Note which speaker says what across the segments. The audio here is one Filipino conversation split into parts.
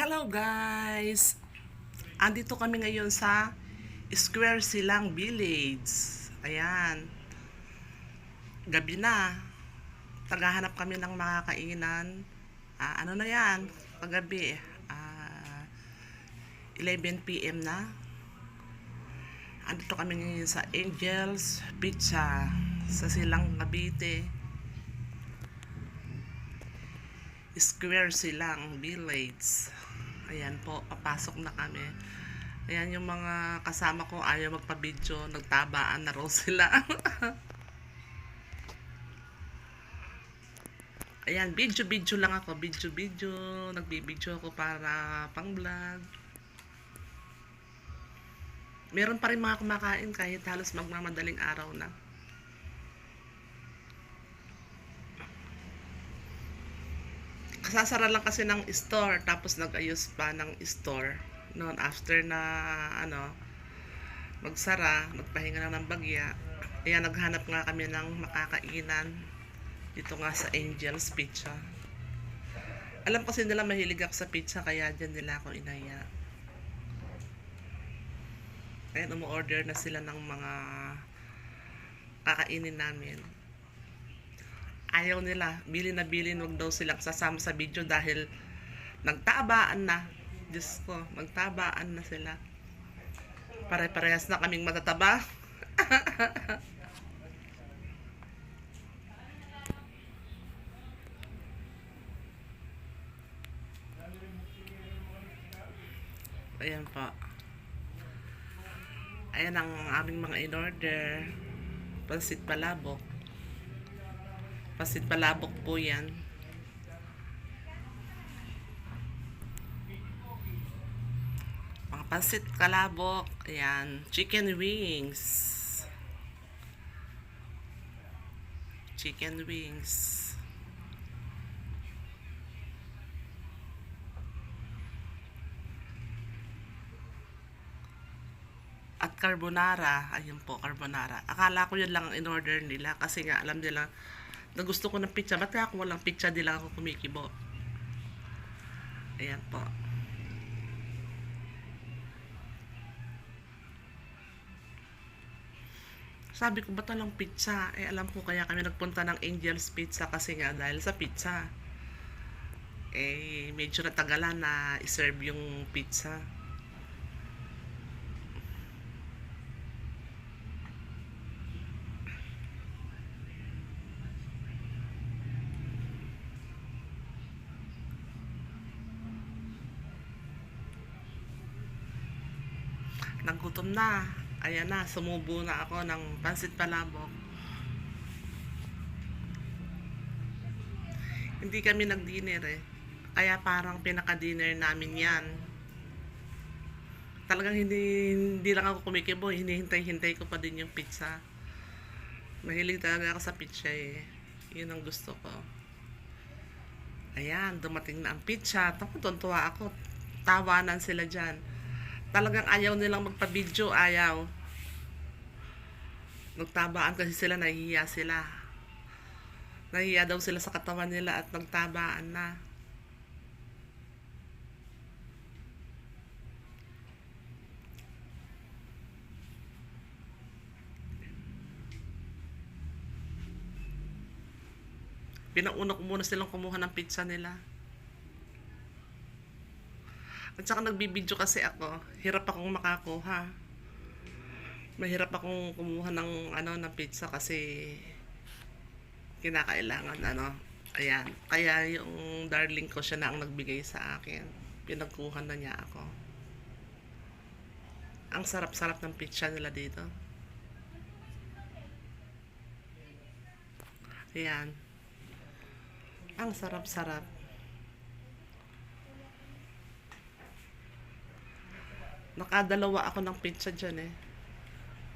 Speaker 1: Hello guys! Andito kami ngayon sa Square Silang Village. Ayan. Gabi na. Tagahanap kami ng makakainan. Ano na yan? Paggabi. 11 PM na. Andito kami ngayon sa Angels Pizza sa Silang Cavite. Square Silang Village. Ayan po, papasok na kami. Ayan yung mga kasama ko, ayaw magpa-video, nagtabaan na raw sila. Ayan, video lang ako, video, nagbibideo ako para pang vlog. Meron pa rin mga kumakain kahit halos magmamadaling araw na. Kasasara lang kasi ng store, tapos nag-ayos pa ng store noon after na magsara, magpahinga na ng bagya. Kaya naghanap nga kami ng makakainan dito nga sa Angel's Pizza. Alam kasi nila mahilig ako sa pizza, kaya dyan nila ako inaya. Ayan, umu-order na sila ng mga kakainin namin. Ayaw nila, bilin na bilin, wag daw silang sasama sa video dahil nagtabaan na. Diyos ko, nagtabaan na sila. Pare-parehas na kaming matataba. Ayan po. Ayan ang aming mga in-order. Pansit palabok. Pansit palabok po yan. Mga pansit kalabok. Ayan. Chicken wings. Chicken wings. At carbonara. Ayun po, carbonara. Akala ko yun lang ang in-order nila. Kasi nga, alam nila, na gusto ko ng pizza. Ba't kaya kung walang pizza, di lang ako kumikibo. Ayan po. Sabi ko, ba't walang pizza? Alam ko kaya kami nagpunta ng Angel's Pizza kasi nga dahil sa pizza. Medyo natagalan na iserve yung pizza. Nagutom na. Ayan na, sumubo na ako ng pansit palabok. Hindi kami nag-dinner Kaya parang pinaka-dinner namin yan. Talagang hindi lang ako kumikibo. Hinihintay-hintay ko pa din yung pizza. Mahilig talaga ako sa pizza Yun ang gusto ko. Ayan, dumating na ang pizza. Tuntua ako. Tawanan sila dyan. Talagang ayaw nilang magpa-video, ayaw. Nagtabaan kasi sila, nahihiya sila. Nahihiya daw sila sa katawan nila at nagtabaan na. Pinauna ko muna silang kumuha ng pizza nila. At saka nagbibideo kasi ako, hirap akong makakuha. Mahirap akong kumuha ng ng pizza kasi kinakailangan Ayan, kaya yung darling ko siya na ang nagbigay sa akin. Pinagkuha na niya ako. Ang sarap-sarap ng pizza nila dito. Ayan. Ang sarap-sarap. Nakadalawa ako ng pizza dyan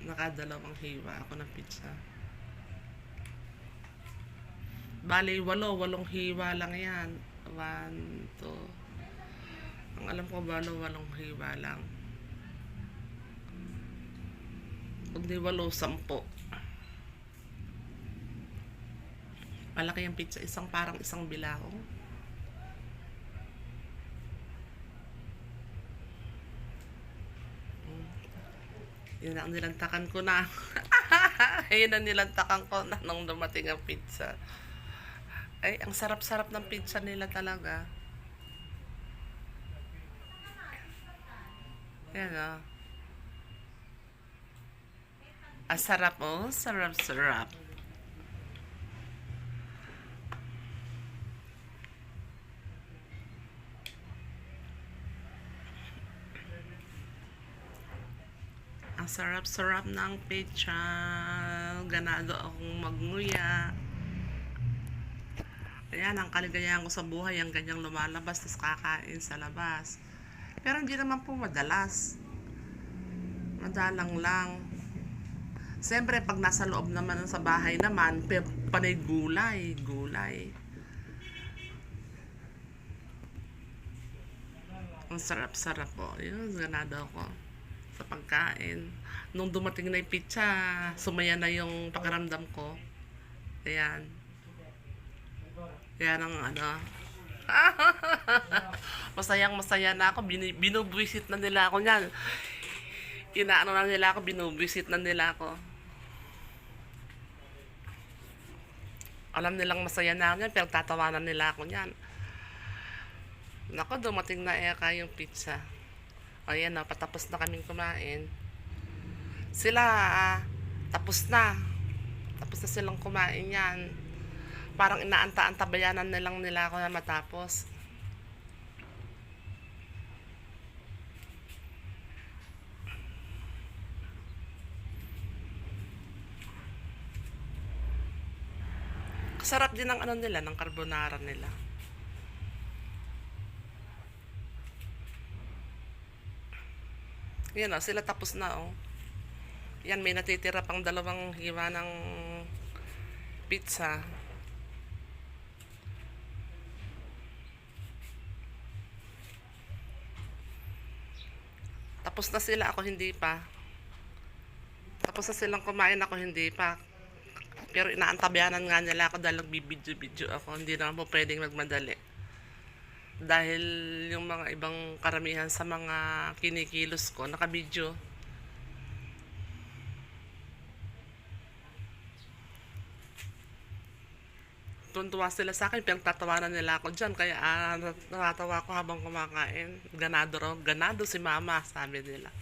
Speaker 1: Nakadalawang hiwa ako ng pizza. Bali, walong hiwa lang yan. 1, 2. Ang alam ko, walong hiwa lang. Kung di 8, 10. Malaki yung pizza. Parang isang bilao. Yun ang nilantakan ko na. Ayun ang nilantakan ko na nung dumating ang pizza. Ay, ang sarap-sarap ng pizza nila talaga. Yan o. Ang sarap oh. Sarap-sarap. Ang sarap-sarap ng pizza. Ganado akong magnguya. Ayan, ang kaligayahan ko sa buhay, ang ganyang lumalabas, tapos kakain sa labas. Pero hindi naman po madalas. Madalang lang. Siyempre, pag nasa loob naman sa bahay naman, panay gulay. Ang sarap-sarap po. Yun, ganado ako sa pagkain. Nung dumating na yung pizza, sumaya na yung pakiramdam ko. Ayan. Yan ang ano. Masaya na ako. Binubwisit na nila ako niyan. Inaano na nila ako, binubwisit na nila ako. Alam nilang masaya na ako yan, pero tatawanan nila ako niyan. Nako, dumating na yung pizza. Ayan na, patapos na kaming kumain. Sila, tapos na. Tapos na silang kumain yan. Parang inaanta-antabayanan nilang nila ako na matapos. Sarap din ng ano nila, ng carbonara nila. Yan o, sila tapos na o. Yan, may natitira pang 2 hiwa ng pizza. Tapos na sila, ako hindi pa. Tapos na silang kumain, ako hindi pa. Pero inaantabayanan nga nila ako dahil nagbibidyo-video ako. Hindi naman po pwedeng magmadali. Dahil yung mga ibang karamihan sa mga kinikilos ko, nakabidyo. Tuntua sila sa akin, pinagtatawanan nila ako dyan. Kaya natatawa ko habang kumakain. Ganado raw. Ganado si mama, sabi nila.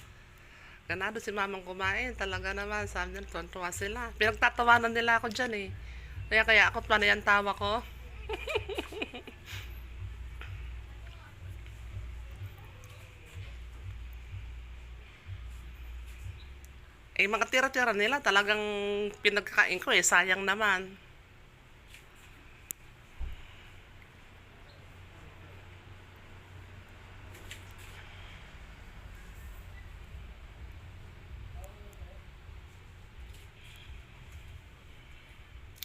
Speaker 1: Ganado si mamang kumain. Talaga naman, sabi nila, tuntua sila. Pinagtatawanan nila ako dyan eh. Kaya ako, panay ang tawa ko. Eh, mga tira-tira nila, talagang pinagkain ko eh. Sayang naman.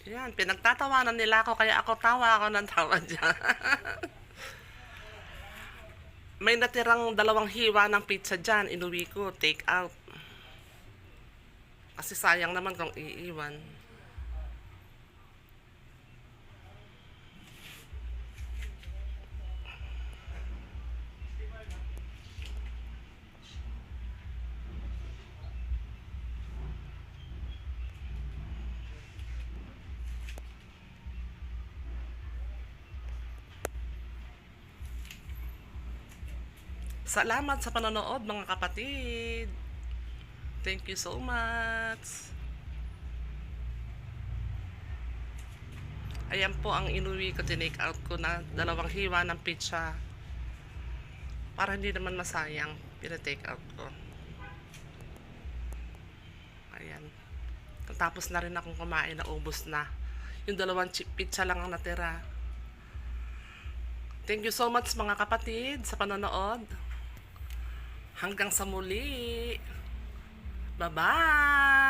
Speaker 1: Yan, pinagtatawanan nila ako, kaya ako tawa ako ng tawa dyan. May natirang 2 hiwa ng pizza dyan, inuwi ko, take out. Kasi sayang naman kung iiwan. Salamat sa panonood mga kapatid. Thank you so much. Ayan po ang inuwi ko, tinake out ko na 2 hiwa ng pizza. Para hindi naman masayang, pinatake out ko. Ayan. Tapos na rin akong kumain, naubos na. Yung 2 pizza lang ang natira. Thank you so much mga kapatid sa panonood. Hanggang sa muli. Bye-bye!